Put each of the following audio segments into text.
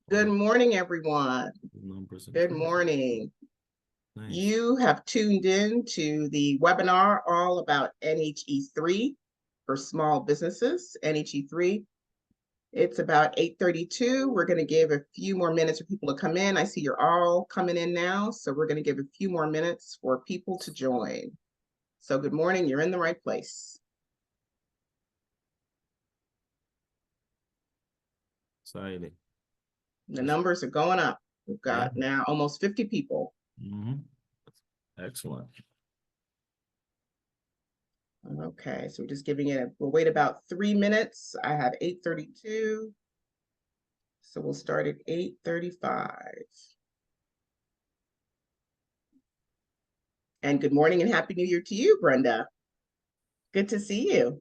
Good morning, everyone. Numbers Good morning. Nice. You have tuned in to the webinar all about NHE3 for small businesses, NHE3. It's about 8:32. We're going to give a few more minutes for people to come in. I see you're all coming in now, so we're going to give a few more minutes for people to join. So good morning, you're in the right place. Exciting. The numbers are going up. We've got now almost 50 people. Excellent. Okay, so we're just giving it, we'll wait about 3 minutes. I have 8:32. So we'll start at 8:35. And good morning and Happy New Year to you, Brenda. Good to see you.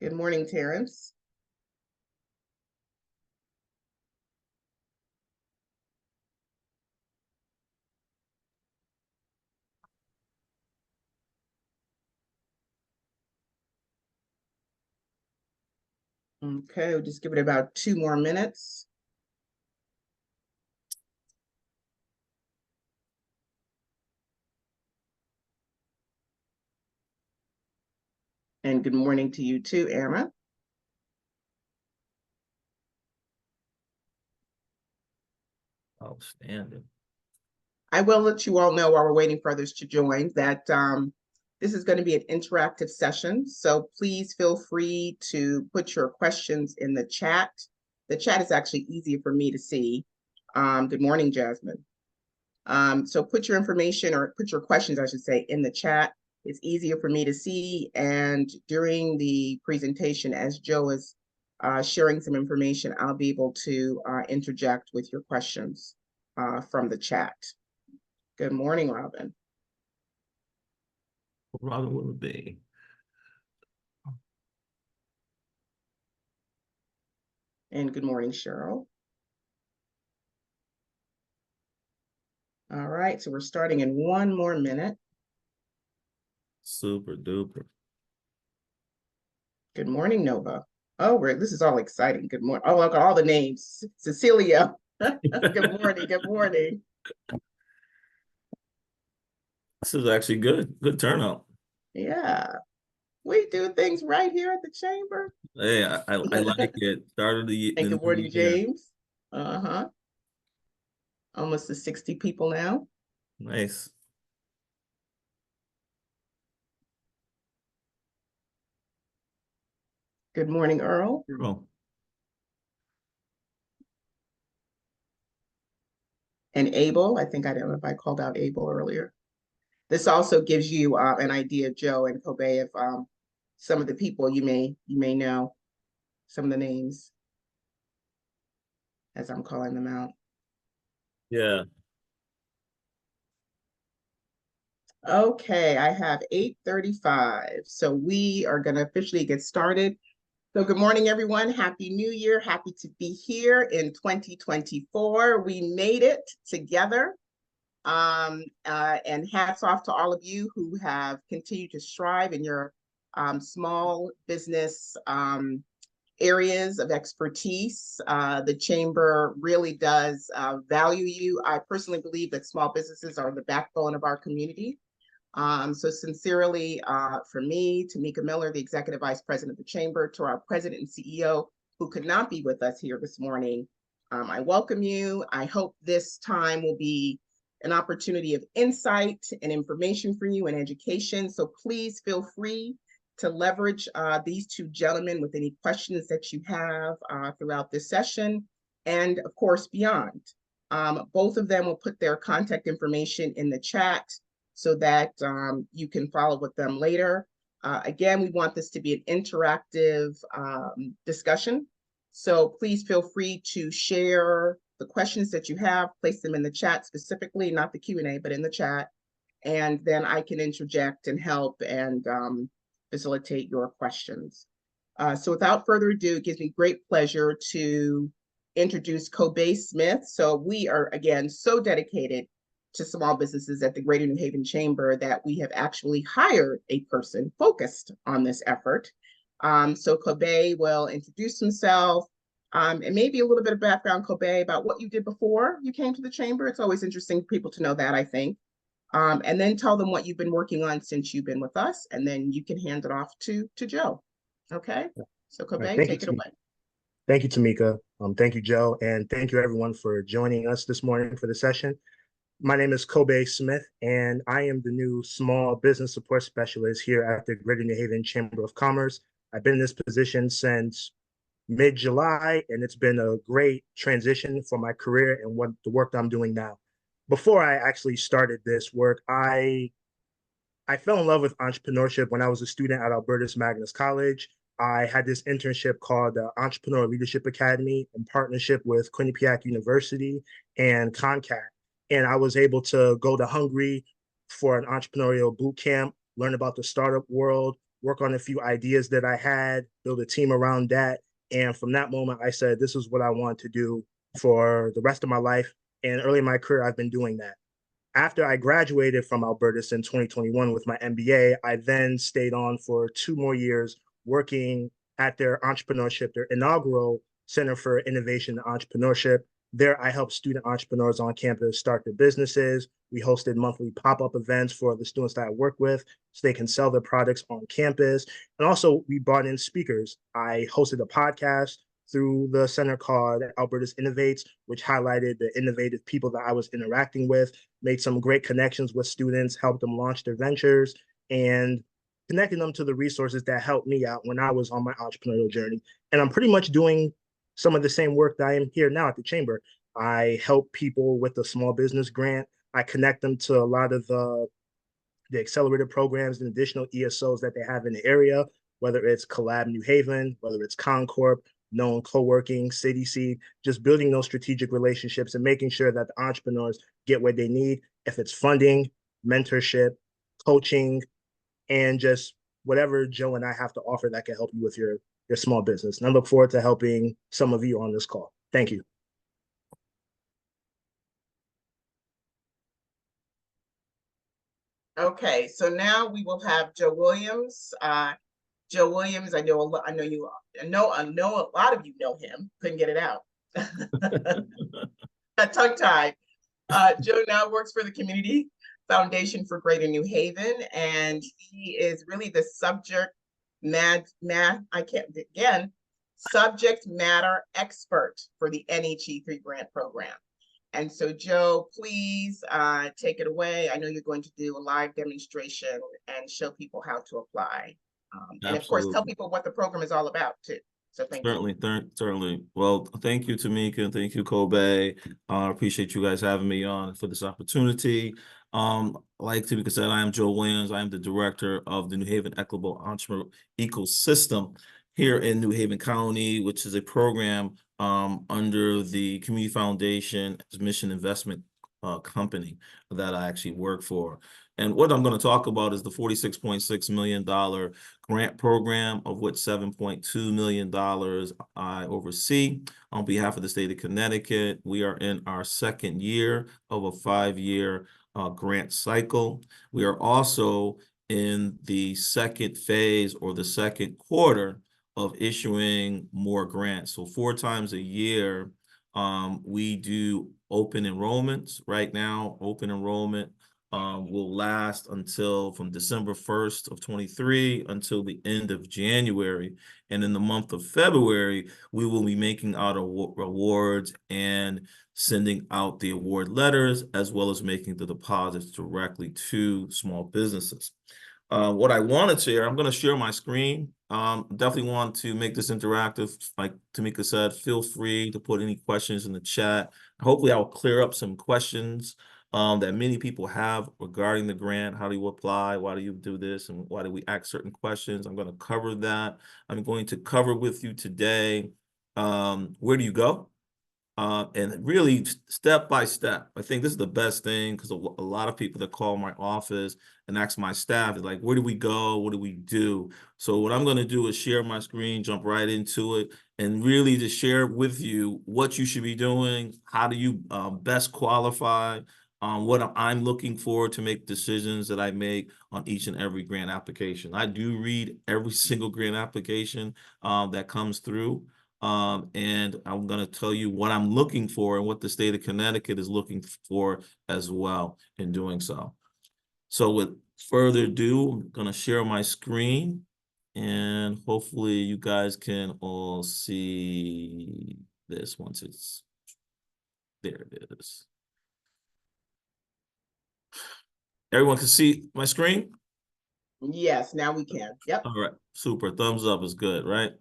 Good morning, Terrence. Okay, we'll just give it about 2 more minutes. And good morning to you too, Anna. Outstanding. I will let you all know while we're waiting for others to join that this is going to be an interactive session. So please feel free to put your questions in the chat. The chat is actually easier for me to see. Good morning, Jasmine. So put your information or put your questions, I should say, in the chat. It's easier for me to see. And during the presentation, as Joe is sharing some information, I'll be able to interject with your questions from the chat. Good morning, Robin. Robin will it be? And good morning, Cheryl. All right, so we're starting in 1 more minute. Super duper. Good morning, Nova. Oh, this is all exciting. Good morning. Oh, I've got all the names. Cecilia. Good morning. Good morning. This is actually good. Good turnout. Yeah. We do things right here at the chamber. Hey, I like it. Started the And good morning, James. Almost to 60 people now. Nice. Good morning, Earl. Earl. And Abel. I think I don't know if I called out Abel earlier. This also gives you an idea, Joe and Kobe, of some of the people you may know, some of the names as I'm calling them out. Yeah. Okay, I have 8:35. So we are going to officially get started. So good morning, everyone. Happy New Year. Happy to be here in 2024. We made it together. And hats off to all of you who have continued to strive in your small business areas of expertise. The Chamber really does value you. I personally believe that small businesses are the backbone of our community. So sincerely, for me, Tamika Miller, the Executive Vice President of the Chamber, to our President and CEO, who could not be with us here this morning, I welcome you. I hope this time will be an opportunity of insight and information for you and education. So please feel free to leverage these two gentlemen with any questions that you have throughout this session, and of course, beyond. Both of them will put their contact information in the chat so that you can follow with them later. Again, we want this to be an interactive discussion. So please feel free to share the questions that you have, place them in the chat specifically, not the Q&A, but in the chat. And then I can interject and help and facilitate your questions. So without further ado, it gives me great pleasure to introduce Kobe Smith. So we are, again, so dedicated to small businesses at the Greater New Haven Chamber that we have actually hired a person focused on this effort. So Kobe will introduce himself and maybe a little bit of background, Kobe, about what you did before you came to the Chamber. It's always interesting for people to know that, I think. And then tell them what you've been working on since you've been with us, and then you can hand it off to Joe. Okay? So Kobe, take it away. Thank you, Tamika. Thank you, Joe, and thank you everyone for joining us this morning for the session. My name is Kobe Smith, and I am the new Small Business Support Specialist here at the Greater New Haven Chamber of Commerce. I've been in this position since mid-July, and it's been a great transition for my career and what the work that I'm doing now. Before I actually started this work, I fell in love with entrepreneurship when I was a student at Albertus Magnus College. I had this internship called the Entrepreneur Leadership Academy in partnership with Quinnipiac University and CONCAT. And I was able to go to Hungary for an entrepreneurial boot camp, learn about the startup world, work on a few ideas that I had, build a team around that. And from that moment, I said, this is what I want to do for the rest of my life. And early in my career, I've been doing that. After I graduated from Albertus in 2021 with my MBA, I then stayed on for 2 more years working at their inaugural Center for Innovation and Entrepreneurship. There, I helped student entrepreneurs on campus start their businesses. We hosted monthly pop-up events for the students that I work with so they can sell their products on campus. And also, we brought in speakers. I hosted a podcast through the center called Albertus Innovates, which highlighted the innovative people that I was interacting with, made some great connections with students, helped them launch their ventures, and connecting them to the resources that helped me out when I was on my entrepreneurial journey. And I'm pretty much doing some of the same work that I am here now at the Chamber. I help people with the small business grant. I connect them to a lot of the accelerated programs and additional ESOs that they have in the area, whether it's Collab New Haven, whether it's Concorp, Known Co-working, CDC, just building those strategic relationships and making sure that the entrepreneurs get what they need. If it's funding, mentorship, coaching, and just whatever Joe and I have to offer that can help you with your small business. And I look forward to helping some of you on this call. Thank you. Okay, so now we will have Joe Williams. Joe Williams, I know a lot of you know him. Couldn't get it out. Tongue-tied. Joe now works for the Community Foundation for Greater New Haven, and he is really the subject matter expert for the NHE3 grant program. And so, Joe, please take it away. I know you're going to do a live demonstration and show people how to apply. And of course, tell people what the program is all about too. So thank you. Certainly. Well, thank you, Tamika, and thank you, Kobe. I appreciate you guys having me on for this opportunity. Like Tamika said, I am Joe Williams. I am the director of the New Haven Equitable Entrepreneur Ecosystem here in New Haven County, which is a program under the Community Foundation Mission Investment company that I actually work for. And what I'm going to talk about is the $46.6 million grant program, of which $7.2 million I oversee on behalf of the state of Connecticut. We are in our 2nd year of a 5-year grant cycle. We are also in the 2nd phase or the 2nd quarter of issuing more grants. So 4 times a year, we do open enrollments. Right now, open enrollment will last until from December 1st of 23 until the end of January. And in the month of February, we will be making out awards and sending out the award letters, as well as making the deposits directly to small businesses. What I wanted to share, I'm going to share my screen. Definitely want to make this interactive. Like Tamika said, feel free to put any questions in the chat. Hopefully I'll clear up some questions that many people have regarding the grant. How do you apply? Why do you do this? And why do we ask certain questions? I'm going to cover that. I'm going to cover with you today where do you go? And really step by step. I think this is the best thing because a lot of people that call my office and ask my staff is like, where do we go? What do we do? So what I'm going to do is share my screen, jump right into it, and really to share with you what you should be doing. How do you best qualify? What I'm looking for to make decisions that I make on each and every grant application. I do read every single grant application that comes through. And I'm going to tell you what I'm looking for and what the state of Connecticut is looking for as well in doing so. So with further ado, I'm going to share my screen and hopefully you guys can all see this once it's there. It is. Everyone can see my screen? Yes, now we can. Yep. All right, super. Thumbs up is good, right?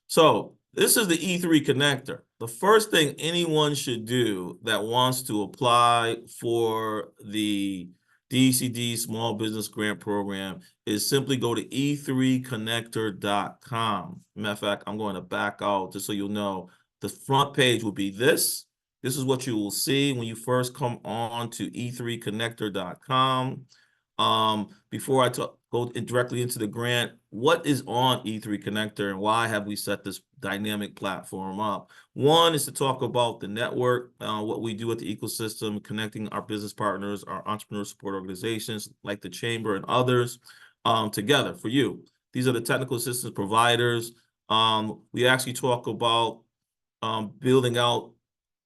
So this is the E3 connector. The first thing anyone should do that wants to apply for the DCD Small Business Grant Program is simply go to e3connector.com. Matter of fact, I'm going to back out just so you'll know. The front page will be this. This is what you will see when you first come on to e3connector.com. Before I go directly into the grant, what is on E3 Connector and why have we set this dynamic platform up? One is to talk about the network, what we do at the ecosystem, connecting our business partners, our entrepreneur support organizations like the Chamber and others together for you. These are the technical assistance providers. We actually talk about building out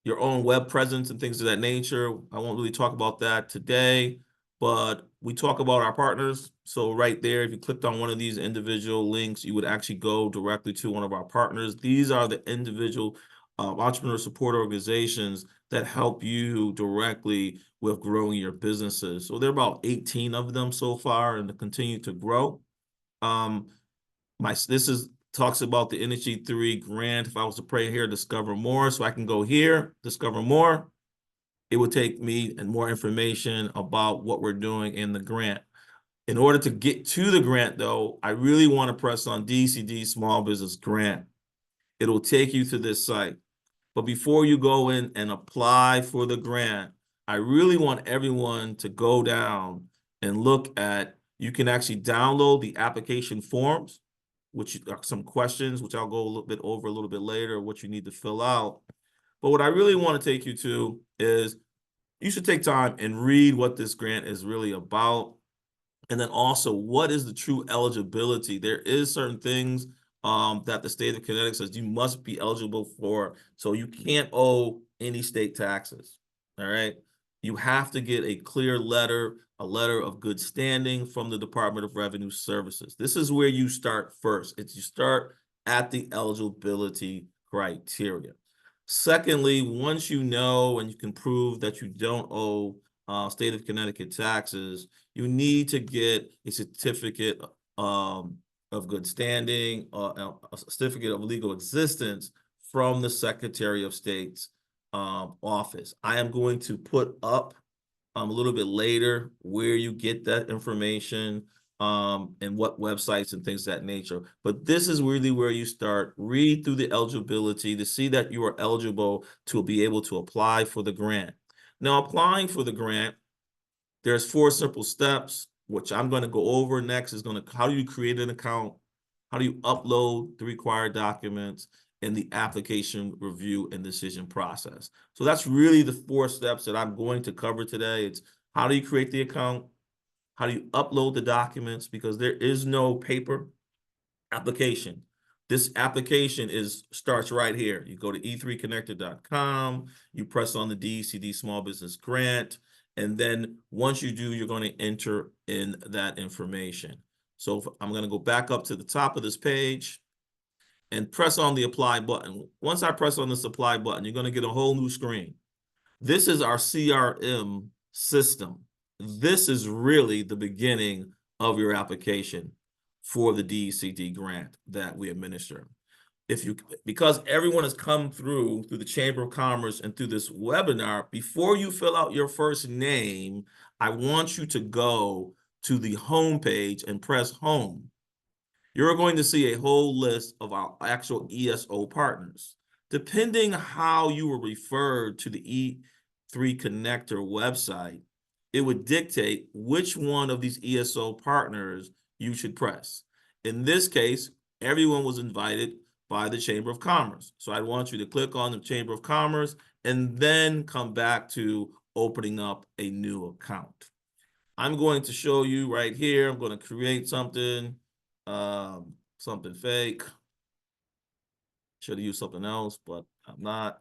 your own web presence and things of that nature. I won't really talk about that today, but we talk about our partners. So right there, if you clicked on one of these individual links, you would actually go directly to one of our partners. These are the individual entrepreneur support organizations that help you directly with growing your businesses. So there are about 18 of them so far and to continue to grow. Talks about the NHE3 grant. If I was to pray here, discover more, so I can go here, discover more. It would take me and more information about what we're doing in the grant. In order to get to the grant, though, I really want to press on DCD Small Business Grant. It'll take you to this site. But before you go in and apply for the grant, I really want everyone to go down and look at, you can actually download the application forms, which are some questions, which I'll go a little bit over a little bit later, what you need to fill out. But what I really want to take you to is you should take time and read what this grant is really about. And then also, what is the true eligibility? There is certain things that the state of Connecticut says you must be eligible for. So you can't owe any state taxes, all right? You have to get a clear letter, a letter of good standing from the Department of Revenue Services. This is where you start first. You start at the eligibility criteria. Secondly, once you know and you can prove that you don't owe state of Connecticut taxes, you need to get a certificate of good standing, a certificate of legal existence from the Secretary of State's office. I am going to put up a little bit later where you get that information and what websites and things of that nature. But this is really where you start. Read through the eligibility to see that you are eligible to be able to apply for the grant. Now, applying for the grant, there's 4 simple steps, which I'm going to go over next. How do you create an account? How do you upload the required documents and the application review and decision process? So that's really the 4 steps that I'm going to cover today. It's how do you create the account? How do you upload the documents? Because there is no paper application. This application starts right here. You go to e3connector.com, you press on the DCD Small Business Grant, and then once you do, you're going to enter in that information. So I'm going to go back up to the top of this page and press on the apply button. Once I press on this apply button, you're going to get a whole new screen. This is our CRM system. This is really the beginning of your application for the DCD grant that we administer. Because everyone has come through the Chamber of Commerce and through this webinar, before you fill out your first name, I want you to go to the home page and press home. You're going to see a whole list of our actual ESO partners. Depending how you were referred to the E3 connector website, it would dictate which one of these ESO partners you should press. In this case, everyone was invited by the Chamber of Commerce. So I want you to click on the Chamber of Commerce and then come back to opening up a new account. I'm going to show you right here. I'm going to create something, something fake. Should have used something else, but I'm not.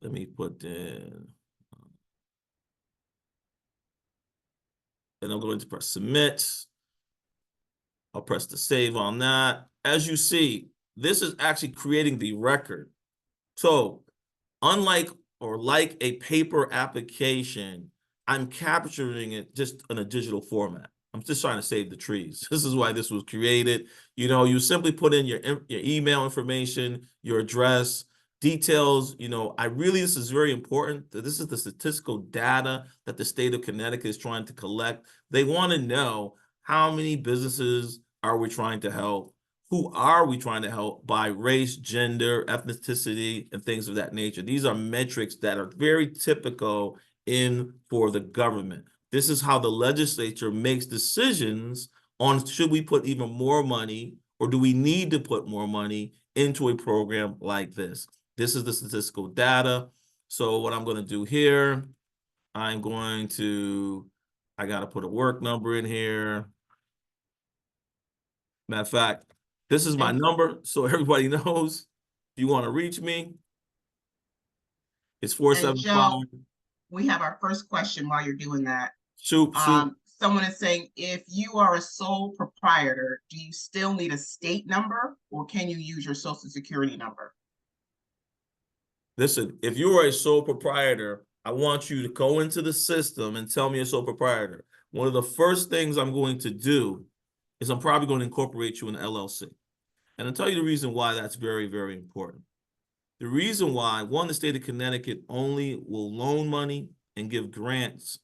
Let me put in, and I'm going to press submit. I'll press the save on that. As you see, this is actually creating the record. So unlike or like a paper application, I'm capturing it just in a digital format. I'm just trying to save the trees. This is why this was created. You know, you simply put in your email information, your address, details. You know, this is very important. This is the statistical data that the state of Connecticut is trying to collect. They want to know how many businesses are we trying to help? Who are we trying to help by race, gender, ethnicity, and things of that nature? These are metrics that are very typical for the government. This is how the legislature makes decisions on should we put even more money or do we need to put more money into a program like this. This is the statistical data. So what I'm going to do here, I got to put a work number in here. Matter of fact, this is my number, so everybody knows if you want to reach me, it's 475. We have our first question while you're doing that. Shoot. Someone is saying, if you are a sole proprietor, do you still need a state number or can you use your social security number? Listen, if you are a sole proprietor, I want you to go into the system and tell me you're a sole proprietor. One of the first things I'm going to do is I'm probably going to incorporate you in an LLC. And I'll tell you the reason why that's very, very important. The reason why, one, the state of Connecticut only will loan money and give grants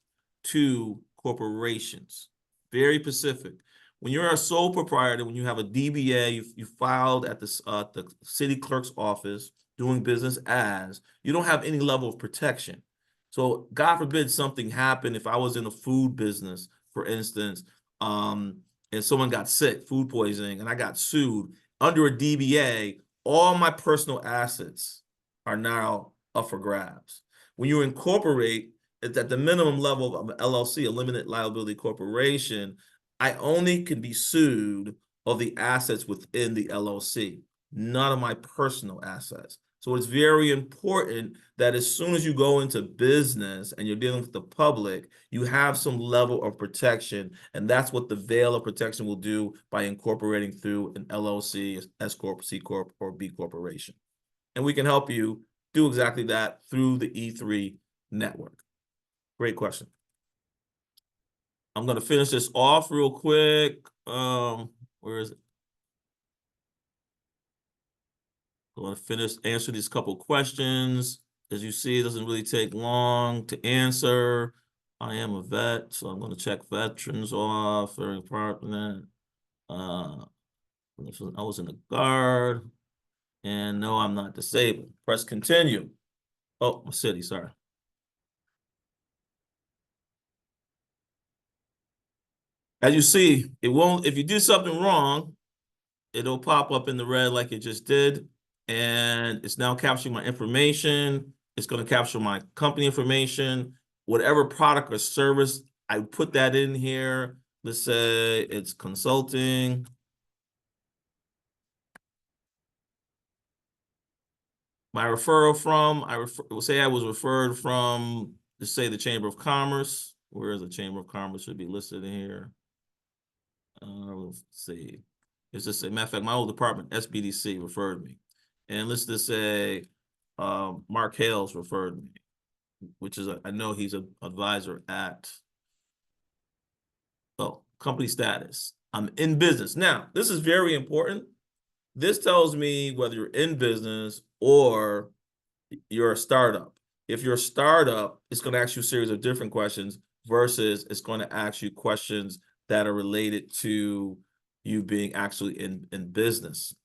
to corporations. Very specific. When you're a sole proprietor, when you have a DBA, you filed at the city clerk's office doing business as, you don't have any level of protection. So God forbid something happened. If I was in a food business, for instance, and someone got sick, food poisoning, and I got sued under a DBA, all my personal assets are now up for grabs. When you incorporate, it's at the minimum level of an LLC, a limited liability corporation, I only can be sued of the assets within the LLC, none of my personal assets. So it's very important that as soon as you go into business and you're dealing with the public, you have some level of protection. And that's what the veil of protection will do by incorporating through an LLC, S Corp, C Corp, or B Corporation. And we can help you do exactly that through the E3 network. Great question. I'm going to finish this off real quick. Where is it? I'm going to answer these couple questions. As you see, it doesn't really take long to answer. I am a vet, so I'm going to check veterans off, very important. I was in the Guard, and no, I'm not disabled. Press continue. Oh, my city, sorry. As you see, it won't, if you do something wrong, it'll pop up in the red like it just did. And it's now capturing my information. It's going to capture my company information, whatever product or service. I put that in here. Let's say it's consulting. My referral from, will say I was referred from, let's say the Chamber of Commerce. Where is the Chamber of Commerce? Should be listed in here. Let's see. It's just a matter of fact, my old department, SBDC, referred me. And let's just say Mark Hales referred me, which is, I know he's an advisor at, company status. I'm in business. Now, this is very important. This tells me whether you're in business or you're a startup. If you're a startup, it's going to ask you a series of different questions versus it's going to ask you questions that are related to you being actually in business.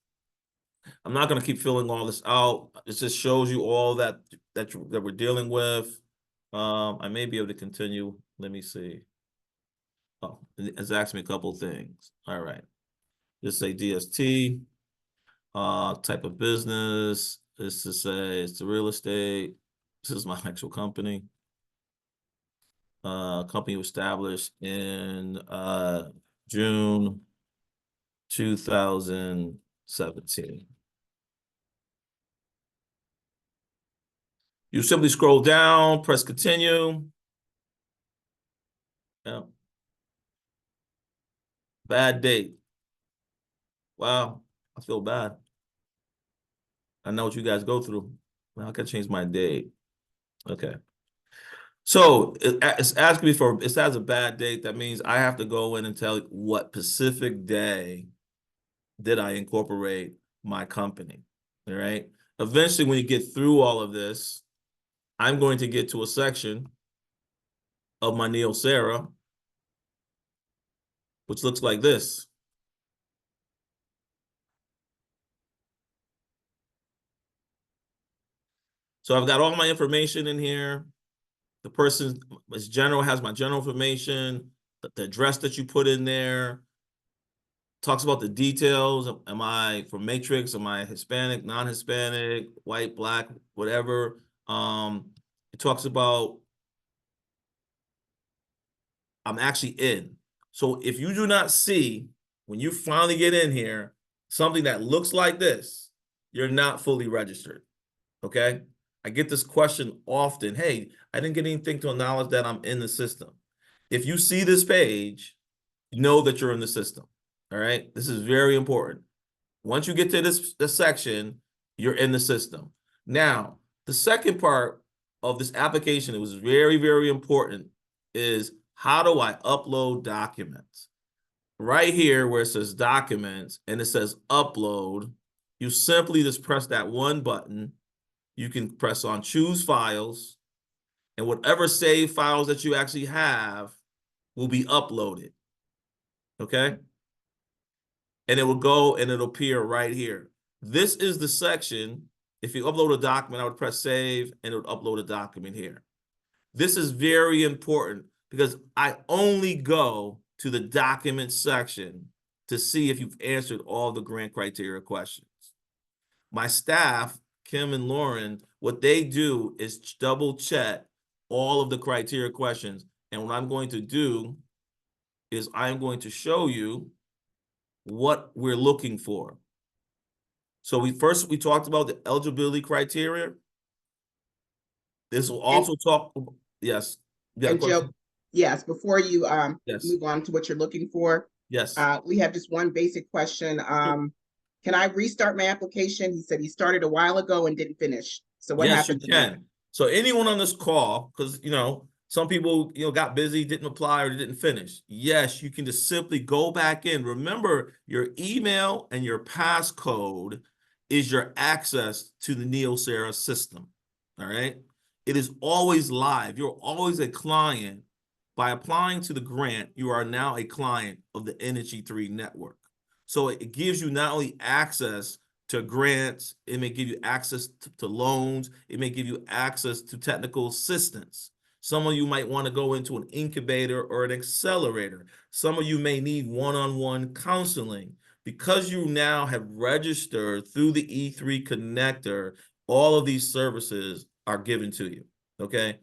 I'm not going to keep filling all this out. It just shows you all that we're dealing with. I may be able to continue. Let me see. Oh, it's asked me a couple of things. All right. Just say DST, type of business. This to say it's the real estate. This is my actual company. Company was established in June 2017. You simply scroll down, press continue. Yeah. Bad date. Wow, I feel bad. I know what you guys go through. Well, I can change my date. Okay. So it's asking me for, it has a bad date. That means I have to go in and tell what specific day did I incorporate my company. All right. Eventually, when you get through all of this, I'm going to get to a section of my Neosera, which looks like this. So I've got all my information in here. The person is general, has my general information, the address that you put in there, talks about the details. Am I from Matrix? Am I Hispanic, non-Hispanic, white, black, whatever? It talks about I'm actually in. So if you do not see, when you finally get in here, something that looks like this, you're not fully registered, okay? I get this question often. Hey, I didn't get anything to acknowledge that I'm in the system. If you see this page, know that you're in the system, all right? This is very important. Once you get to this section, you're in the system. Now, the second part of this application, it was very, very important, is how do I upload documents? Right here where it says documents and it says upload, you simply just press that one button. You can press on choose files, and whatever save files that you actually have will be uploaded, okay? And it will go and it'll appear right here. This is the section. If you upload a document, I would press save and it would upload a document here. This is very important because I only go to the document section to see if you've answered all the grant criteria questions. My staff, Kim and Lauren, what they do is double check all of the criteria questions. And what I'm going to do is I'm going to show you what we're looking for. So we talked about the eligibility criteria. This will also talk, yes. And Joe, yes, before you Yes. move on to what you're looking for, Yes. We have just one basic question. Can I restart my application? He said he started a while ago and didn't finish. So what Yes, you happened to that? can. So anyone on this call, because some people got busy, didn't apply, or didn't finish. Yes, you can just simply go back in. Remember, your email and your passcode is your access to the Neosera system. All right. It is always live. You're always a client. By applying to the grant, you are now a client of the NHE3 network. So it gives you not only access to grants, it may give you access to loans, it may give you access to technical assistance. Some of you might want to go into an incubator or an accelerator. Some of you may need one-on-one counseling. Because you now have registered through the E3 connector, all of these services are given to you, okay?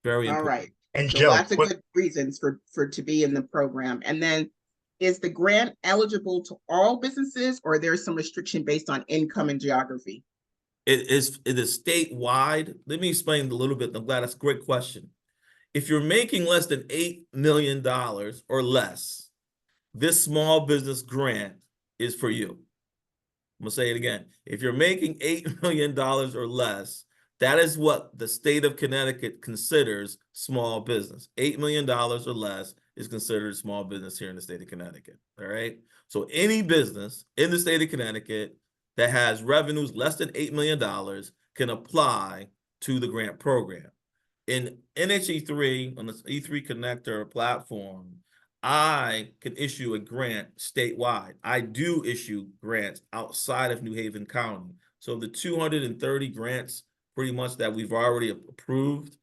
Very important. All right. And So Joe, lots of good reasons for to be in the program. And then is the grant eligible to all businesses, or there's some restriction based on income and geography? It is statewide. Let me explain a little bit. I'm glad that's a great question. If you're making less than $8 million or less, this small business grant is for you. I'm gonna say it again. If you're making $8 million or less, that is what the state of Connecticut considers small business. $8 million or less is considered small business here in the state of Connecticut, all right? So any business in the state of Connecticut that has revenues less than $8 million can apply to the grant program. In NHE3, on the E3 connector platform, I can issue a grant statewide. I do issue grants outside of New Haven County. So the 230 grants pretty much that we've already approved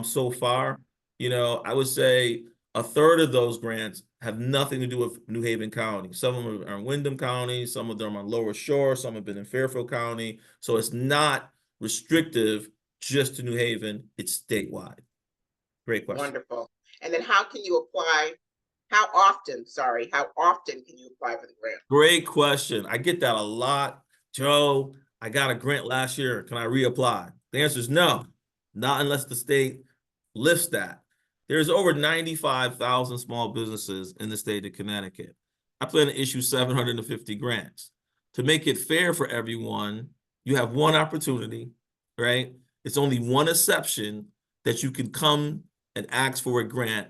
so far, I would say a third of those grants have nothing to do with New Haven County. Some of them are in Windham County, some of them are on Lower Shore, some have been in Fairfield County. So it's not restrictive just to New Haven, it's statewide. Great question. Wonderful. And then how often can you apply for the grant? Great question. I get that a lot. Joe, I got a grant last year. Can I reapply? The answer is no, not unless the state lifts that. There's over 95,000 small businesses in the state of Connecticut. I plan to issue 750 grants. To make it fair for everyone, you have one opportunity, right? It's only one exception that you can come and ask for a grant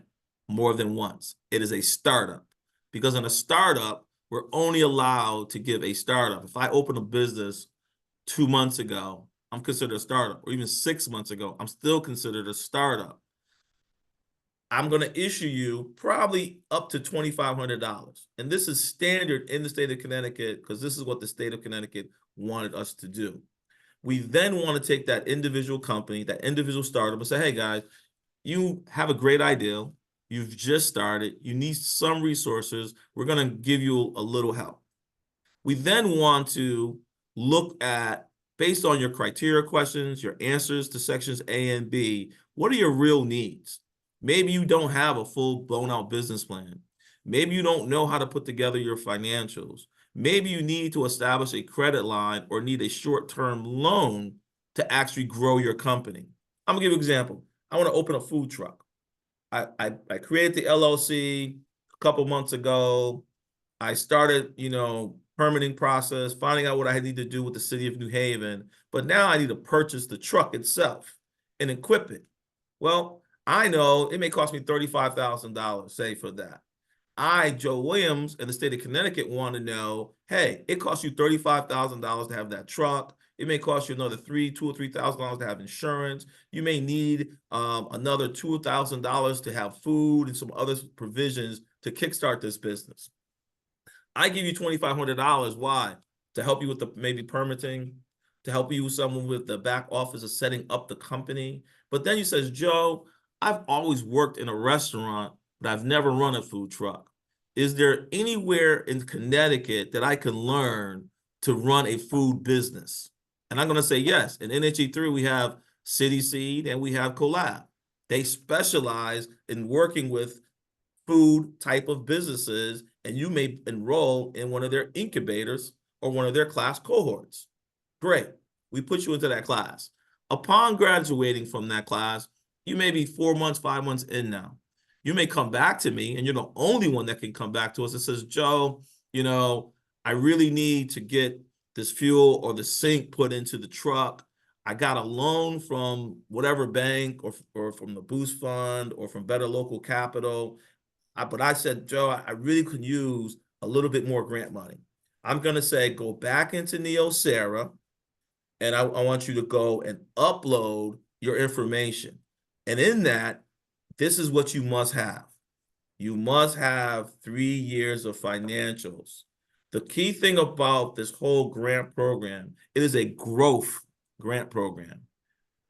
more than once. It is a startup. Because in a startup, we're only allowed to give a startup. If I open a business 2 months ago, I'm considered a startup, or even 6 months ago, I'm still considered a startup. I'm going to issue you probably up to $2,500. And this is standard in the state of Connecticut because this is what the state of Connecticut wanted us to do. We then want to take that individual company, that individual startup, and say, hey guys, you have a great idea. You've just started. You need some resources. We're going to give you a little help. We then want to look at, based on your criteria questions, your answers to sections A and B, what are your real needs? Maybe you don't have a full blown out business plan. Maybe you don't know how to put together your financials. Maybe you need to establish a credit line or need a short-term loan to actually grow your company. I'm gonna give you an example. I want to open a food truck. I created the LLC a couple months ago. I started, permitting process, finding out what I need to do with the city of New Haven. But now I need to purchase the truck itself and equip it. Well, I know it may cost me $35,000, say, for that. I, Joe Williams, in the state of Connecticut, want to know, hey, it costs you $35,000 to have that truck. It may cost you another $2,000 or $3,000 to have insurance. You may need another $2,000 to have food and some other provisions to kickstart this business. I give you $2,500. Why? To help you with the maybe permitting, to help you with someone with the back office of setting up the company. But then you says, Joe, I've always worked in a restaurant, but I've never run a food truck. Is there anywhere in Connecticut that I can learn to run a food business? And I'm going to say yes. In NHE3, we have City Seed and we have Collab. They specialize in working with food type of businesses, and you may enroll in one of their incubators or one of their class cohorts. Great. We put you into that class. Upon graduating from that class, you may be 4 months, 5 months in now. You may come back to me, and you're the only one that can come back to us and says, Joe, I really need to get this fuel or the sink put into the truck. I got a loan from whatever bank or from the Boost Fund or from Better Local Capital. But I said, Joe, I really could use a little bit more grant money. I'm going to say, go back into Neosera, and I want you to go and upload your information. And in that, this is what you must have. You must have 3 years of financials. The key thing about this whole grant program, it is a growth grant program.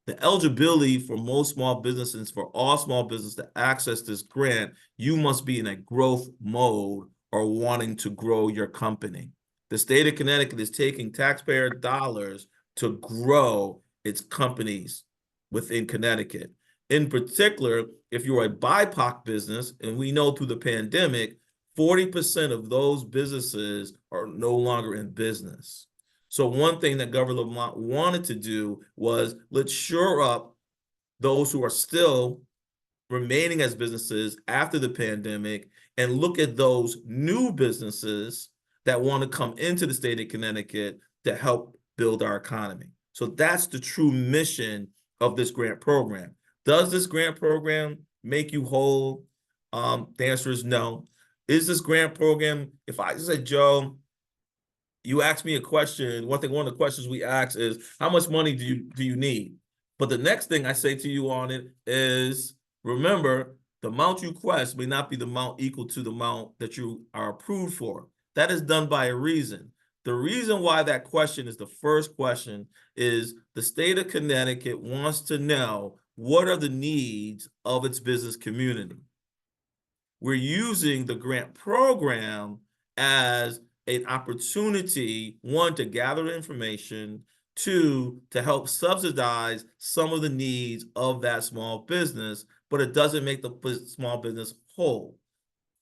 The eligibility for most small businesses, for all small businesses to access this grant, you must be in a growth mode or wanting to grow your company. The state of Connecticut is taking taxpayer dollars to grow its companies within Connecticut. In particular, if you're a BIPOC business, and we know through the pandemic, 40% of those businesses are no longer in business. So one thing that Governor Lamont wanted to do was let's shore up those who are still remaining as businesses after the pandemic and look at those new businesses that want to come into the state of Connecticut to help build our economy. So that's the true mission of this grant program. Does this grant program make you whole? The answer is no. Is this grant program, if I said, Joe, you asked me a question, one of the questions we ask is, how much money do you need? But the next thing I say to you on it is, remember, The amount you request may not be the amount equal to the amount that you are approved for. That is done by a reason. The reason why that question is the first question is the state of Connecticut wants to know what are the needs of its business community. We're using the grant program as an opportunity, one, to gather information, two, to help subsidize some of the needs of that small business, but it doesn't make the small business whole.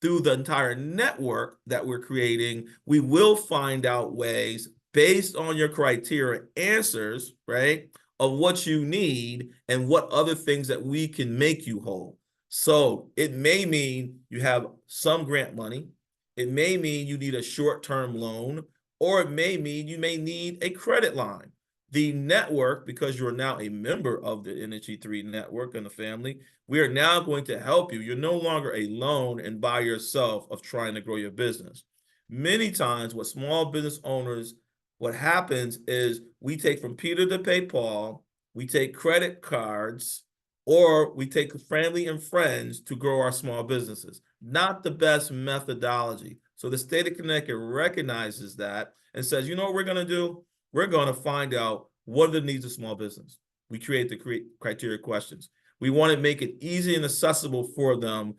Through the entire network that we're creating, we will find out ways based on your criteria answers, right, of what you need and what other things that we can make you whole. So it may mean you have some grant money. It may mean you need a short-term loan, or it may mean you may need a credit line. The network, because you're now a member of the NHE3 network and the family, we are now going to help you. You're no longer alone and by yourself of trying to grow your business. Many times what small business owners, what happens is we take from Peter to pay Paul, we take credit cards, or we take family and friends to grow our small businesses. Not the best methodology. So the state of Connecticut recognizes that and says, you know what we're going to do? We're going to find out what are the needs of small business. We create the criteria questions. We want to make it easy and accessible for them.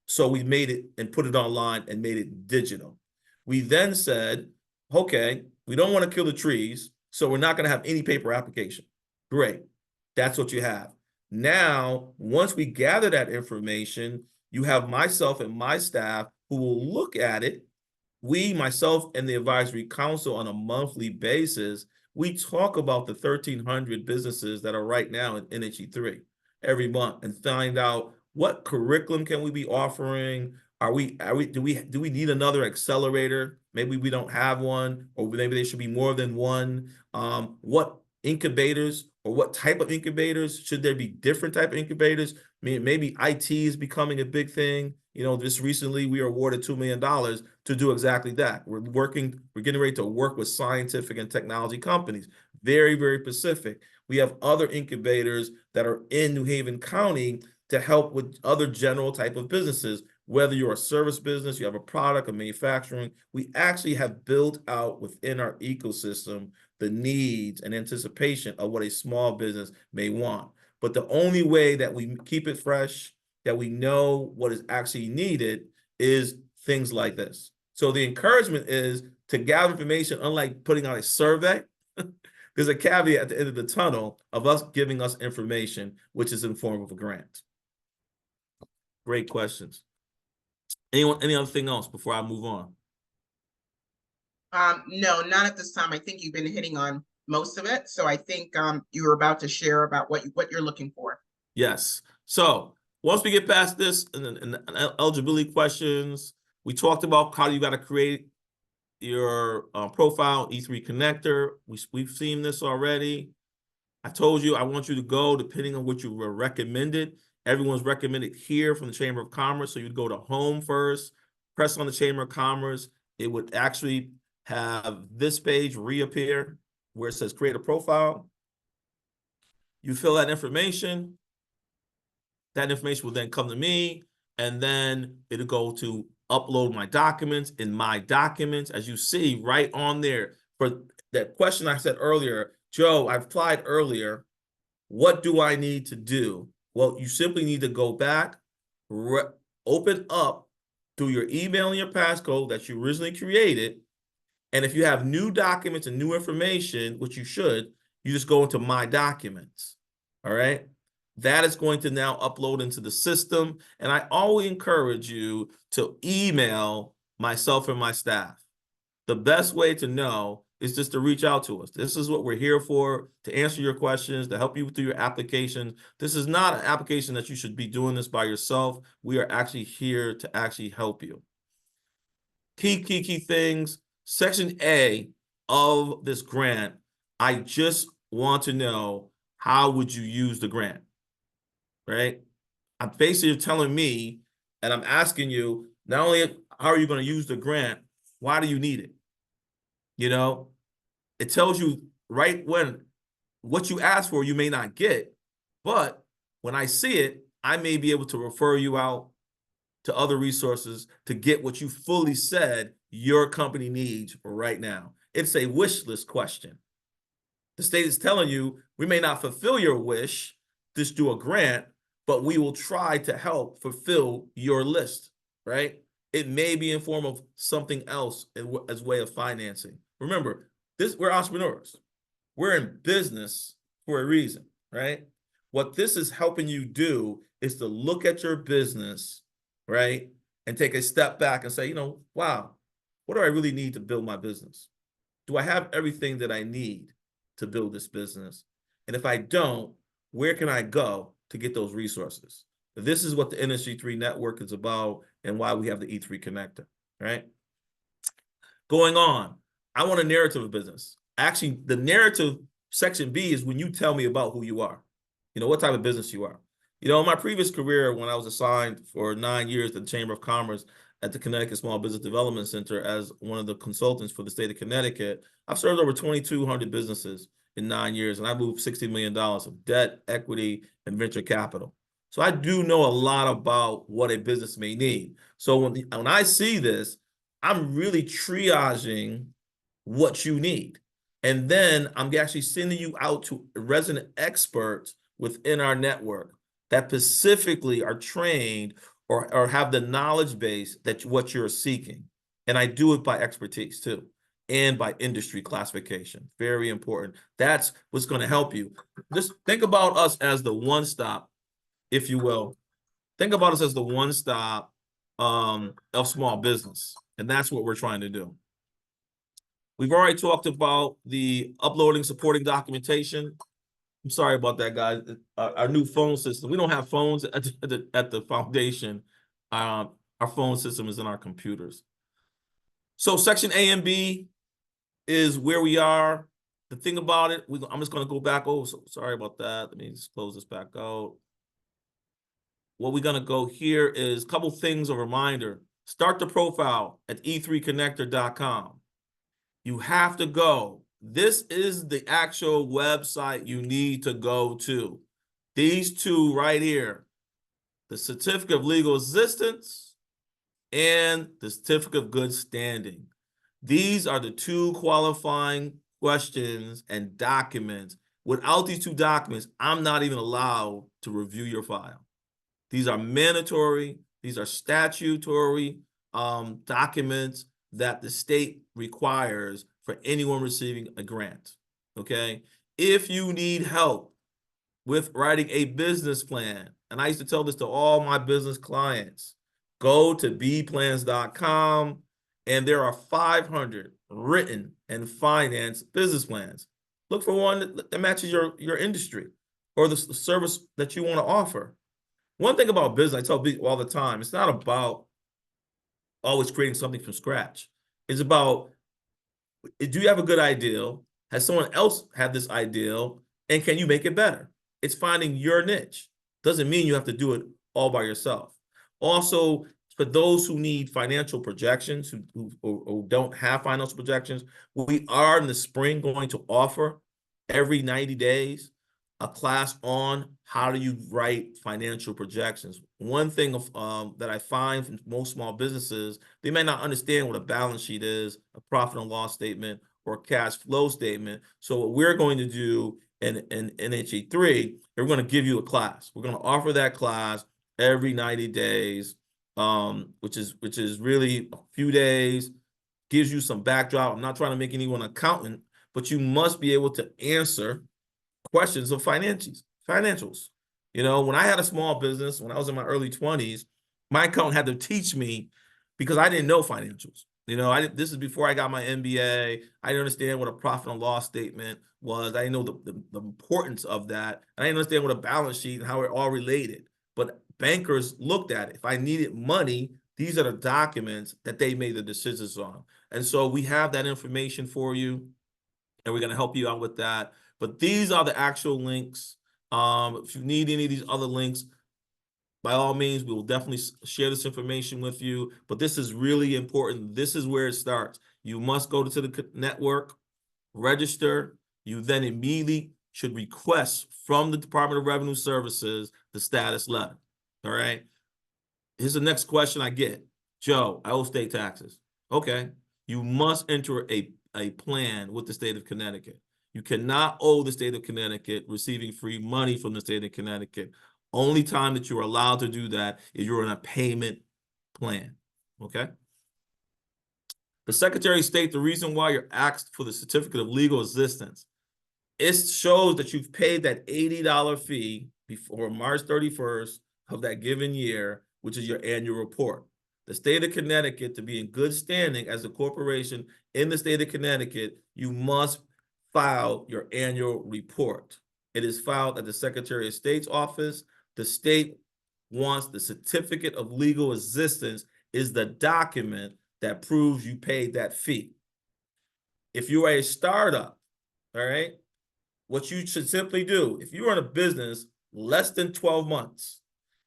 So we made it and put it online and made it digital. We then said, okay, we don't want to kill the trees, so we're not going to have any paper application. Great. That's what you have. Now, once we gather that information, you have myself and my staff who will look at it. We, myself, and the advisory council on a monthly basis, we talk about the 1,300 businesses that are right now in NHE3 every month and find out what curriculum can we be offering. Do we need another accelerator? Maybe we don't have one, or maybe there should be more than one. What incubators or what type of incubators? Should there be different type of incubators? I mean, maybe IT is becoming a big thing. You know, just recently we were awarded $2 million to do exactly that. We're getting ready to work with scientific and technology companies. Very, very specific. We have other incubators that are in New Haven County to help with other general type of businesses. Whether you're a service business, you have a product, a manufacturing, we actually have built out within our ecosystem the needs and anticipation of what a small business may want. But the only way that we keep it fresh, that we know what is actually needed, is things like this. So the encouragement is to gather information, unlike putting out a survey. There's a caveat at the end of the tunnel of us giving us information, which is in form of a grant. Great questions. Anyone, any other thing else before I move on? No, not at this time. I think you've been hitting on most of it. So I think you were about to share about what you're looking for. Yes. So once we get past this and eligibility questions, we talked about how you got to create your profile E3 connector. We've seen this already. I told you I want you to go depending on what you were recommended. Everyone's recommended here from the Chamber of Commerce. So you'd go to home first, press on the Chamber of Commerce. It would actually have this page reappear where it says create a profile. You fill that information. That information will then come to me, and then it'll go to upload my documents. In my documents, as you see right on there, for that question I said earlier, Joe, I applied earlier, what do I need to do? Well, you simply need to go back, open up through your email and your passcode that you originally created. And if you have new documents and new information, which you should, you just go into my documents. All right. That is going to now upload into the system. And I always encourage you to email myself and my staff. The best way to know is just to reach out to us. This is what we're here for, to answer your questions, to help you through your application. This is not an application that you should be doing this by yourself. We are actually here to actually help you. Key things. Section A of this grant, I just want to know, how would you use the grant? Right? I'm basically telling me, and I'm asking you, not only how are you going to use the grant, why do you need it? You know, it tells you right when what you ask for, you may not get, but when I see it, I may be able to refer you out to other resources to get what you fully said your company needs right now. It's a wish list question. The state is telling you, we may not fulfill your wish, just do a grant, but we will try to help fulfill your list, right? It may be in form of something else as way of financing. Remember, we're entrepreneurs. We're in business for a reason, right? What this is helping you do is to look at your business, right? And take a step back and say, wow, what do I really need to build my business? Do I have everything that I need to build this business? And if I don't, where can I go to get those resources? This is what the NHE3 network is about and why we have the E3 connector, right? Going on, I want a narrative of business. Actually, the narrative section B is when you tell me about who you are, what type of business you are. In my previous career, when I was assigned for 9 years to the Chamber of Commerce at the Connecticut Small Business Development Center as one of the consultants for the state of Connecticut, I've served over 2,200 businesses in 9 years, and I moved $60 million of debt, equity, and venture capital. So I do know a lot about what a business may need. So when I see this, I'm really triaging what you need. And then I'm actually sending you out to resident experts within our network that specifically are trained or have the knowledge base that what you're seeking. And I do it by expertise too, and by industry classification. Very important. That's what's going to help you. Just think about us as the one-stop, if you will. Think about us as the one-stop of small business. And that's what we're trying to do. We've already talked about the uploading, supporting documentation. I'm sorry about that, guys. Our new phone system. We don't have phones at the foundation. Our phone system is in our computers. So section A and B is where we are. The thing about it, I'm just going to go back. Oh, sorry about that. Let me just close this back out. What we're going to go here is a couple things, a reminder. Start the profile at e3connector.com. You have to go. This is the actual website you need to go to. These two right here, the certificate of legal existence and the certificate of good standing. These are the two qualifying questions and documents. Without these two documents, I'm not even allowed to review your file. These are mandatory. These are statutory documents that the state requires for anyone receiving a grant, okay? If you need help with writing a business plan, and I used to tell this to all my business clients, go to bplans.com, and there are 500 written and financed business plans. Look for one that matches your industry or the service that you want to offer. One thing about business, I tell people all the time, it's not about always creating something from scratch. It's about, do you have a good ideal? Has someone else had this ideal? And can you make it better? It's finding your niche. Doesn't mean you have to do it all by yourself. Also, for those who need financial projections, who don't have financial projections, we are in the spring going to offer every 90 days a class on how do you write financial projections. One thing that I find from most small businesses, they may not understand what a balance sheet is, a profit and loss statement, or a cash flow statement. So what we're going to do in NHE3, we're going to give you a class. We're going to offer that class every 90 days, which is really a few days, gives you some backdrop. I'm not trying to make anyone an accountant, but you must be able to answer questions of financials. When I had a small business, when I was in my early 20s, my accountant had to teach me because I didn't know financials. This is before I got my MBA. I didn't understand what a profit and loss statement was. I didn't know the importance of that. I didn't understand what a balance sheet and how it all related. But bankers looked at it. If I needed money, these are the documents that they made the decisions on. And so we have that information for you, and we're going to help you out with that. But these are the actual links. If you need any of these other links, by all means, we will definitely share this information with you. But this is really important. This is where it starts. You must go to the network, register. You then immediately should request from the Department of Revenue Services the status letter. All right. Here's the next question I get. Joe, I owe state taxes. Okay. You must enter a plan with the state of Connecticut. You cannot owe the state of Connecticut receiving free money from the state of Connecticut. Only time that you're allowed to do that is you're in a payment plan. Okay. The Secretary of State, the reason why you're asked for the certificate of legal existence, it shows that you've paid that $80 fee before March 31st of that given year, which is your annual report. The state of Connecticut, to be in good standing as a corporation in the state of Connecticut, you must file your annual report. It is filed at the Secretary of State's office. The state wants the certificate of legal existence is the document that proves you paid that fee. If you are a startup, all right, what you should simply do, if you run a business less than 12 months,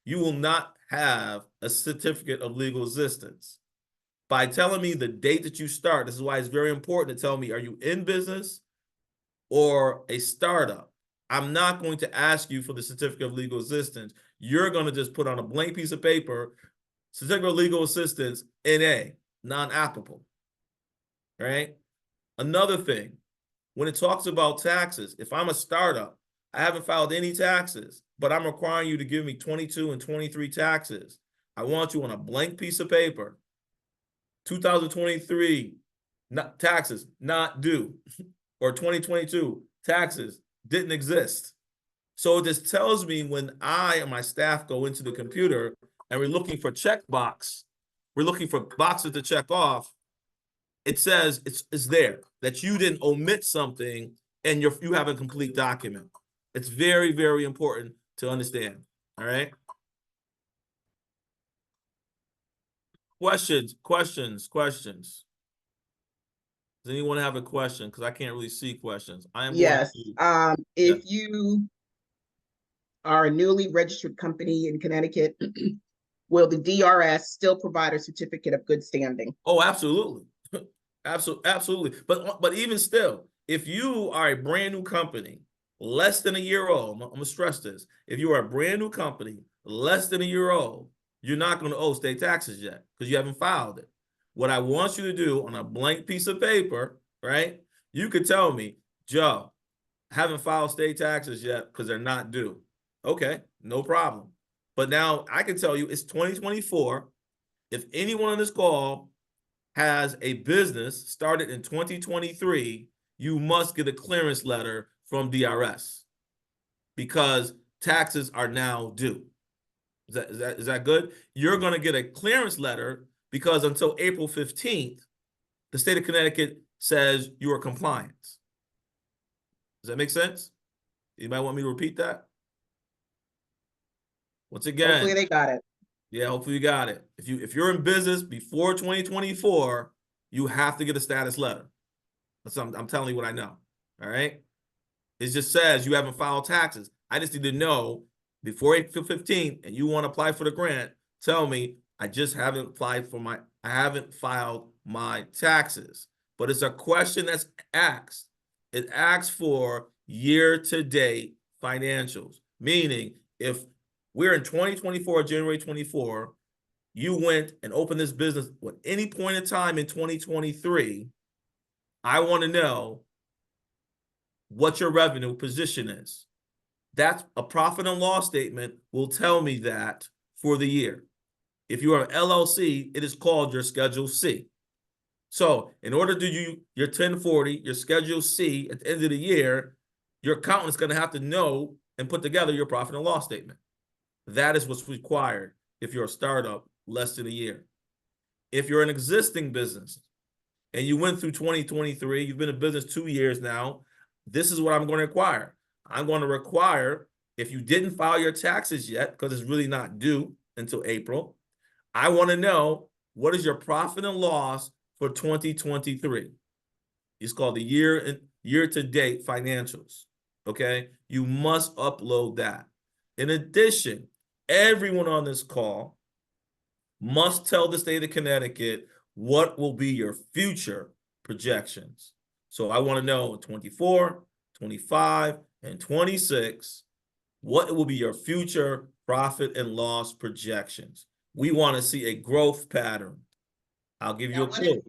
you will not have a certificate of legal existence. By telling me the date that you start, this is why it's very important to tell me, are you in business or a startup? I'm not going to ask you for the certificate of legal existence. You're going to just put on a blank piece of paper, certificate of legal assistance, NA, non-applicable, right? Another thing, when it talks about taxes, if I'm a startup, I haven't filed any taxes, but I'm requiring you to give me 22 and 23 taxes. I want you on a blank piece of paper, 2023 taxes not due, or 2022 taxes didn't exist. So this tells me when I and my staff go into the computer and we're looking for checkbox, we're looking for boxes to check off, it says it's there, that you didn't omit something and you have a complete document. It's very, very important to understand, all right? Questions. Does anyone have a question? Because I can't really see questions. I am Yes. If Yes. you are a newly registered company in Connecticut, will the DRS still provide a certificate of good standing? Oh, absolutely. Absolutely. But even still, if you are a brand new company, less than a year old, I'm gonna stress this. If you are a brand new company, less than a year old, you're not going to owe state taxes yet because you haven't filed it. What I want you to do on a blank piece of paper, right? You could tell me, Joe, I haven't filed state taxes yet because they're not due. Okay, no problem. But now I can tell you it's 2024. If anyone on this call has a business started in 2023, you must get a clearance letter from DRS because taxes are now due. Is that good? You're going to get a clearance letter because until April 15th, the state of Connecticut says you are compliant. Does that make sense? You might want me to repeat that? Once again, Hopefully they got it. yeah, hopefully you got it. If you're in business before 2024, you have to get a status letter. I'm telling you what I know. All right. It just says you haven't filed taxes. I just need to know before April 15th and you want to apply for the grant, tell me I just haven't applied for I haven't filed my taxes. But it's a question that's asked. It asks for year-to-date financials, meaning if we're in 2024, January 24, you went and opened this business at any point in time in 2023, I want to know what your revenue position is. That's a profit and loss statement will tell me that for the year. If you are an LLC, it is called your Schedule C. So in order to do your 1040, your Schedule C at the end of the year, your accountant is going to have to know and put together your profit and loss statement. That is what's required if you're a startup less than a year. If you're an existing business and you went through 2023, you've been in business 2 years now, this is what I'm going to require. I'm going to require, if you didn't file your taxes yet, because it's really not due until April, I want to know what is your profit and loss for 2023. It's called the year-to-date financials, okay? You must upload that. In addition, everyone on this call must tell the state of Connecticut what will be your future projections. So I want to know 24, 25, and 26, what will be your future profit and loss projections. We want to see a growth pattern. I'll give you a Now, what if clue. you had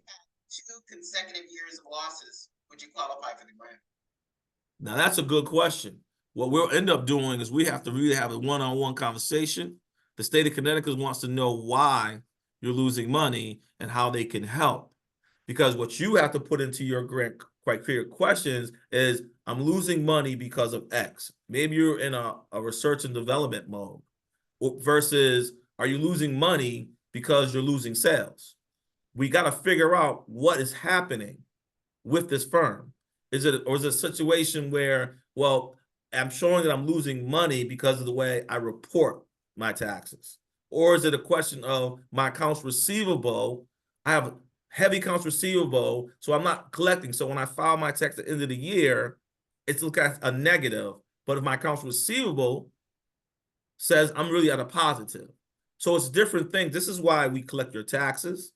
2 consecutive years of losses? Would you qualify for the grant? Now, that's a good question. What we'll end up doing is we have to really have a one-on-one conversation. The state of Connecticut wants to know why you're losing money and how they can help. Because what you have to put into your grant criteria questions is, I'm losing money because of X. Maybe you're in a research and development mode versus, are you losing money because you're losing sales? We got to figure out what is happening with this firm. Is it a situation where, well, I'm showing that I'm losing money because of the way I report my taxes? Or is it a question of my accounts receivable? I have heavy accounts receivable, so I'm not collecting. So when I file my tax at the end of the year, it's looked at a negative. But if my accounts receivable says I'm really at a positive. So it's different things. This is why we collect your taxes.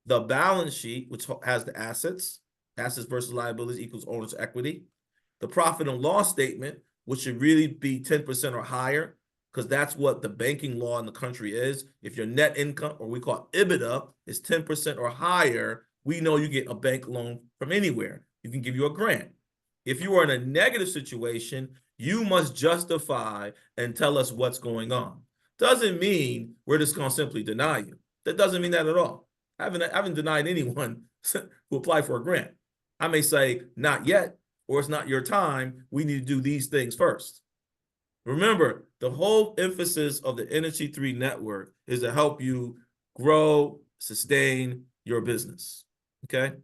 The balance sheet, which has the assets versus liabilities equals owner's equity. The profit and loss statement, which should really be 10% or higher, because that's what the banking law in the country is. If your net income, or we call it EBITDA, is 10% or higher, we know you get a bank loan from anywhere. You can give you a grant. If you are in a negative situation, you must justify and tell us what's going on. Doesn't mean we're just going to simply deny you. That doesn't mean that at all. I haven't denied anyone who applied for a grant. I may say, not yet, or it's not your time. We need to do these things first. Remember, the whole emphasis of the NHE3 network is to help you grow, sustain your business. Okay?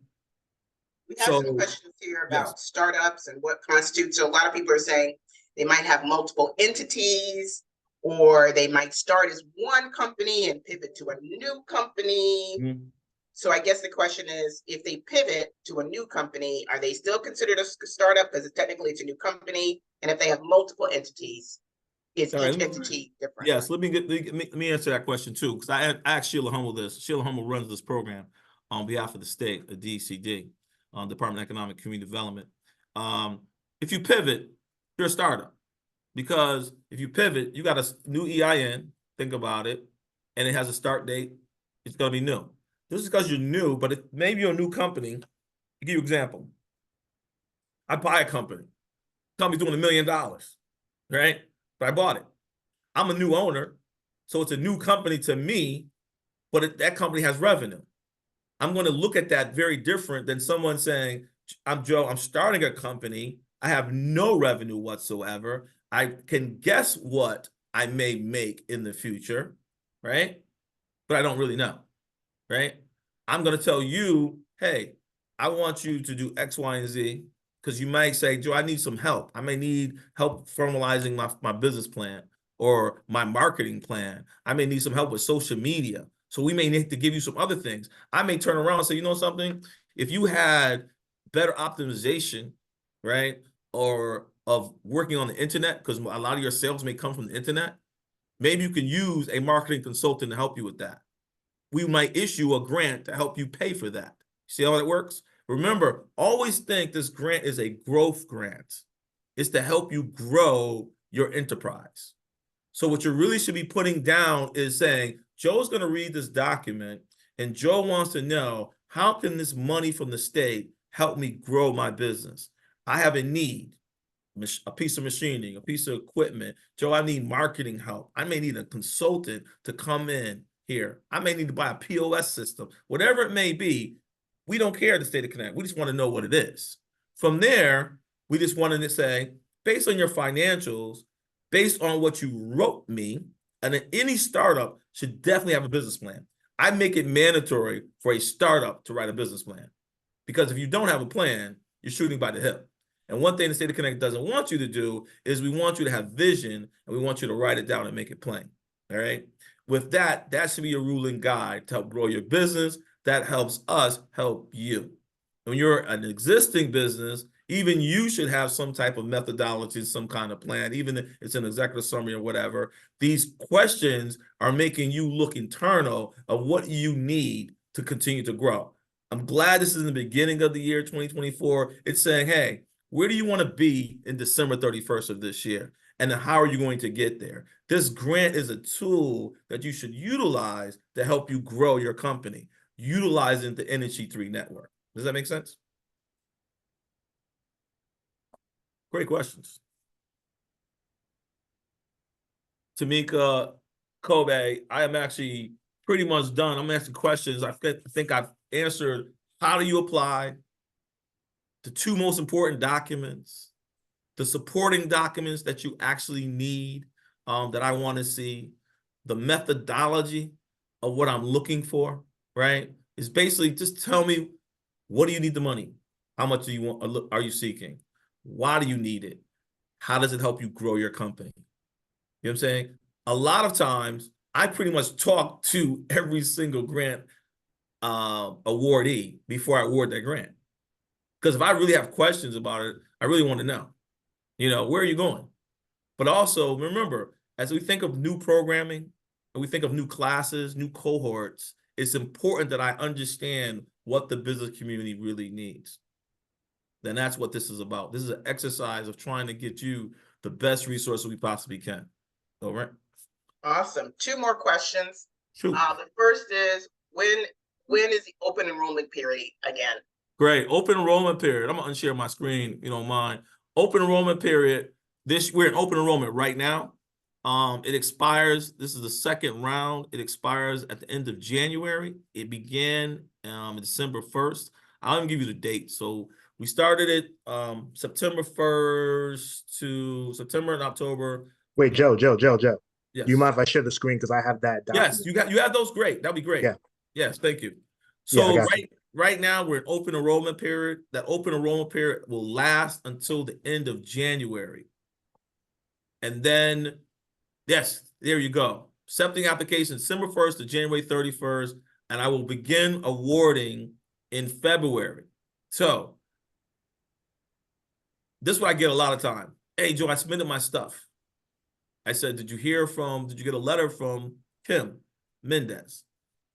We have some questions here about startups and what constitutes. So a lot of people are saying they might have multiple entities, or they might start as one company and pivot to a new company. Mm-hmm. So I guess the question is, if they pivot to a new company, are they still considered a startup because technically it's a new company? And if they have multiple entities, is each entity different? Yes, let me answer that question too, because I asked Sheila Hummel this. Sheila Hummel runs this program on behalf of the state, the DCD, Department of Economic Community Development. If you pivot, you're a startup. Because if you pivot, you got a new EIN, think about it, and it has a start date, it's going to be new. This is because you're new, but maybe you're a new company. I'll give you an example. I buy a company. Company's doing $1 million, right? But I bought it. I'm a new owner, so it's a new company to me, but that company has revenue. I'm going to look at that very different than someone saying, I'm Joe, I'm starting a company, I have no revenue whatsoever. I can guess what I may make in the future, right? But I don't really know, right? I'm going to tell you, hey, I want you to do X, Y, and Z, because you might say, Joe, I need some help. I may need help formalizing my business plan or my marketing plan. I may need some help with social media. So we may need to give you some other things. I may turn around and say, you know something? If you had better optimization, right, or of working on the internet, because a lot of your sales may come from the internet, maybe you can use a marketing consultant to help you with that. We might issue a grant to help you pay for that. See how that works? Remember, always think this grant is a growth grant. It's to help you grow your enterprise. So what you really should be putting down is saying, Joe's going to read this document, and Joe wants to know, how can this money from the state help me grow my business? I have a need. A piece of machinery, a piece of equipment. Joe, I need marketing help. I may need a consultant to come in here. I may need to buy a POS system. Whatever it may be, we don't care the state of Connecticut. We just want to know what it is. From there, we just wanted to say, based on your financials, based on what you wrote me, and then any startup should definitely have a business plan. I make it mandatory for a startup to write a business plan. Because if you don't have a plan, you're shooting by the hip. And one thing the state of Connecticut doesn't want you to do is we want you to have vision, and we want you to write it down and make it plain. All right. With that, that should be a ruling guide to help grow your business. That helps us help you. When you're an existing business, even you should have some type of methodology, some kind of plan, even if it's an executive summary or whatever. These questions are making you look internal of what you need to continue to grow. I'm glad this is in the beginning of the year 2024. It's saying, hey, where do you want to be in December 31st of this year? And then how are you going to get there? This grant is a tool that you should utilize to help you grow your company, utilizing the NHE3 network. Does that make sense? Great questions. Tamika, Kobe, I am actually pretty much done. I'm asking questions. I think I've answered how do you apply, the two most important documents, the supporting documents that you actually need that I want to see, the methodology of what I'm looking for, right? Is basically just tell me, what do you need the money? How much do you want? Are you seeking? Why do you need it? How does it help you grow your company? You know what I'm saying? A lot of times, I pretty much talk to every single grant awardee before I award that grant. Because if I really have questions about it, I really want to know, you know, where are you going? But also remember, as we think of new programming and we think of new classes, new cohorts, it's important that I understand what the business community really needs. Then that's what this is about. This is an exercise of trying to get you the best resources we possibly can. All right. Awesome. Two more questions. Shoot. The first is when is the open enrollment period again? Great. Open enrollment period. I'm gonna unshare my screen, if you don't mind. Open enrollment period. We're in open enrollment right now. It expires. This is the second round. It expires at the end of January. It began December 1st. I'll even give you the date. So we started it September 1st to September and October. Wait, Joe. Yes. Do you mind if I share the screen? Because I have that document. Yes, you have those. Great. That'd be great. Yeah. Yes, thank you. Yeah, I So got you. right now we're in open enrollment period. That open enrollment period will last until the end of January. And then, yes, there you go. Accepting applications December 1st to January 31st, and I will begin awarding in February. So this is what I get a lot of time. Hey, Joe, I submitted my stuff. I said, did you get a letter from Kim Mendez?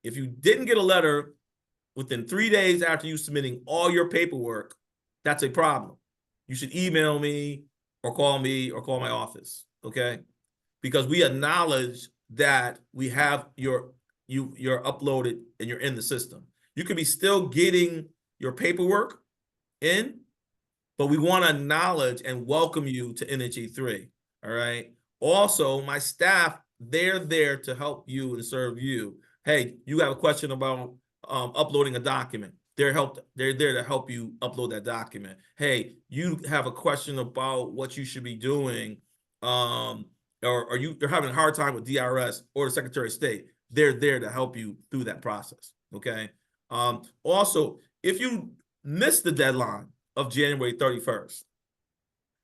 If you didn't get a letter within 3 days after you submitting all your paperwork, that's a problem. You should email me or call my office, okay? Because we acknowledge that we have you're uploaded and you're in the system. You could be still getting your paperwork in, but we want to acknowledge and welcome you to NHE3, all right? Also, my staff, they're there to help you and serve you. Hey, you have a question about uploading a document. They're there to help you upload that document. Hey, you have a question about what you should be doing, or you're having a hard time with DRS or the Secretary of State. They're there to help you through that process. Okay. Also, if you miss the deadline of January 31st,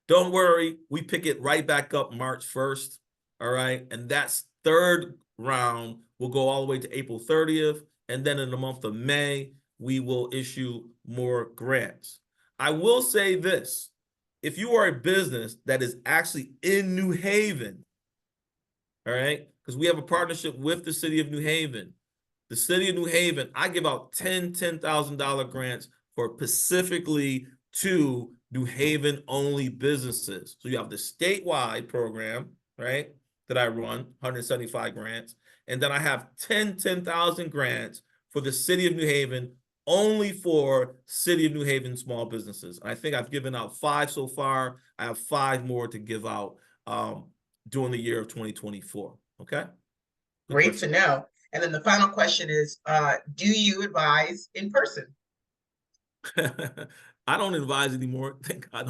don't worry, we pick it right back up March 1st, all right? And that's third round will go all the way to April 30th, and then in the month of May, we will issue more grants. I will say this, if you are a business that is actually in New Haven, all right, because we have a partnership with the city of New Haven. The city of New Haven, I give out $10,000 grants for specifically to New Haven only businesses. So you have the statewide program, right, that I run, 175 grants. And then I have 10,000 grants for the city of New Haven, only for city of New Haven small businesses. I think I've given out 5 so far. I have 5 more to give out during the year of 2024. Okay. Great to know. And then the final question is, do you advise in person? I don't advise anymore. Thank God.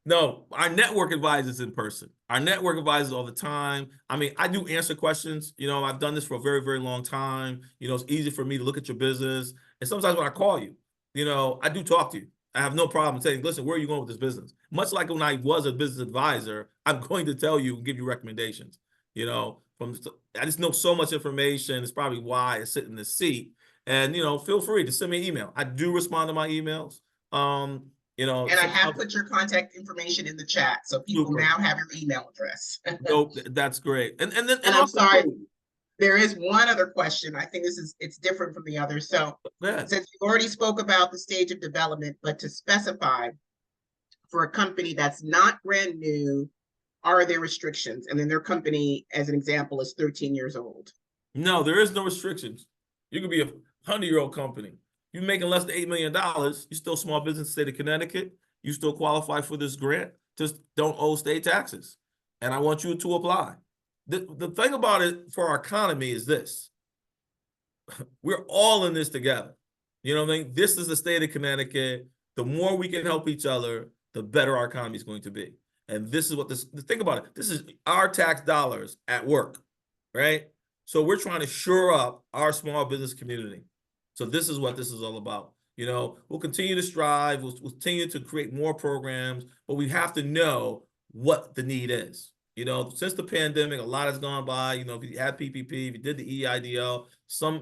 No, our network advises in person. Our network advises all the time. I mean, I do answer questions. You know, I've done this for a very, very long time. You know, it's easy for me to look at your business. And sometimes when I call you, you know, I do talk to you. I have no problem saying, listen, where are you going with this business? Much like when I was a business advisor, I'm going to tell you and give you recommendations. You know, I just know so much information. It's probably why I sit in this seat. And, you know, feel free to send me an email. I do respond to my emails. You know, and I have put your contact information in the chat, so people now have your email address. Nope, that's great. And I'm sorry, there is one other question. I think it's different from the others. So since you already spoke about the stage of development, but to specify for a company that's not brand new, are there restrictions? And then their company, as an example, is 13 years old. No, there is no restrictions. You could be a 100-year-old company. You're making less than $8 million. You're still small business state of Connecticut. You still qualify for this grant. Just don't owe state taxes. And I want you to apply. The thing about it for our economy is this. We're all in this together. You know what I mean? This is the state of Connecticut. The more we can help each other, the better our economy is going to be. And this is what think about it. This is our tax dollars at work, right? So we're trying to shore up our small business community. So this is what this is all about. You know, we'll continue to strive. We'll continue to create more programs, but we have to know what the need is. You know, since the pandemic, a lot has gone by. You know, if you had PPP, if you did the EIDL,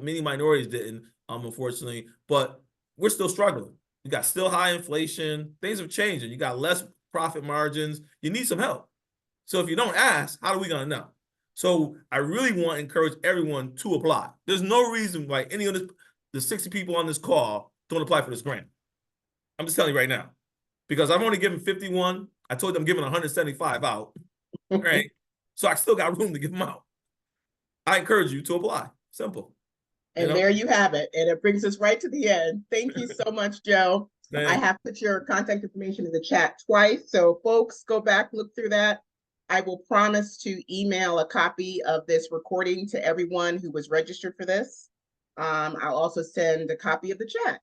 many minorities didn't, unfortunately, but we're still struggling. You got still high inflation. Things have changed. You got less profit margins. You need some help. So if you don't ask, how are we going to know? So I really want to encourage everyone to apply. There's no reason why any of the 60 people on this call don't apply for this grant. I'm just telling you right now, because I've only given 51. I told them I'm giving 175 out, right? So I still got room to give them out. I encourage you to apply. Simple. And there you have it. And it brings us right to the end. Thank you so much, Joe. I have put your contact information in the chat twice. So folks, go back, look through that. I will promise to email a copy of this recording to everyone who was registered for this. I'll also send a copy of the chat,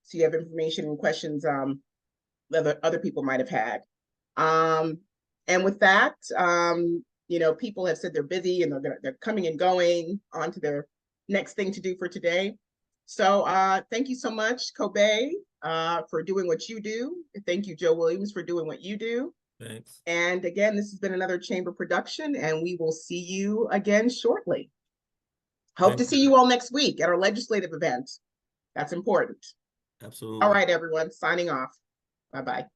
so you have information and questions that other people might have had. And with that, you know, people have said they're busy and they're coming and going on to their next thing to do for today. So thank you so much, Kobe, for doing what you do. Thank you, Joe Williams, for doing what you do. Thanks. And again, this has been another Chamber production, and we will see you again shortly. Hope to see you all next week at our legislative event. That's important. Absolutely. All right, everyone, signing off. Bye-bye.